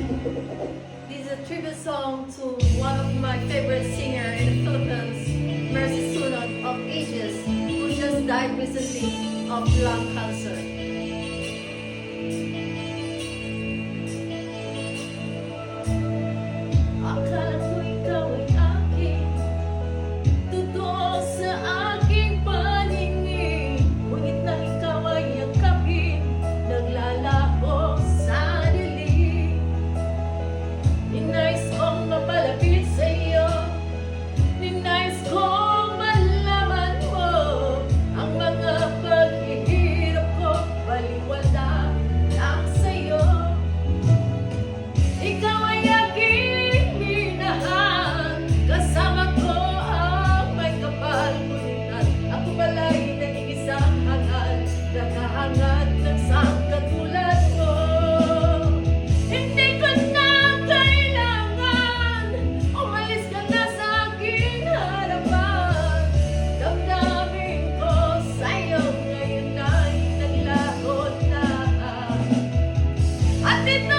This is a tribute song to one of my favorite singers in the Philippines, Mercy Sunod of Aegis, who just died recently of lung cancer. Akala ko ikaw ay akin, totoo sa aking paningin, ngunit nang ikaw ay yakapin, naglalako sa dilim. Ninais kong mapalapit sa iyo, ninais kong malaman mo ang mga paghihirap ko, baliwala lang sa iyo. Ikaw ay aking minahal, kasama ko ang may kapal, ngunit ako pala'y nag-iisang hangal, nakahangad ng isang katulad mo. Hindi ko na kailangan umalis ka na sa aking harapan. Damdamin ko sa'yo ngayon ay naglahot na. At ito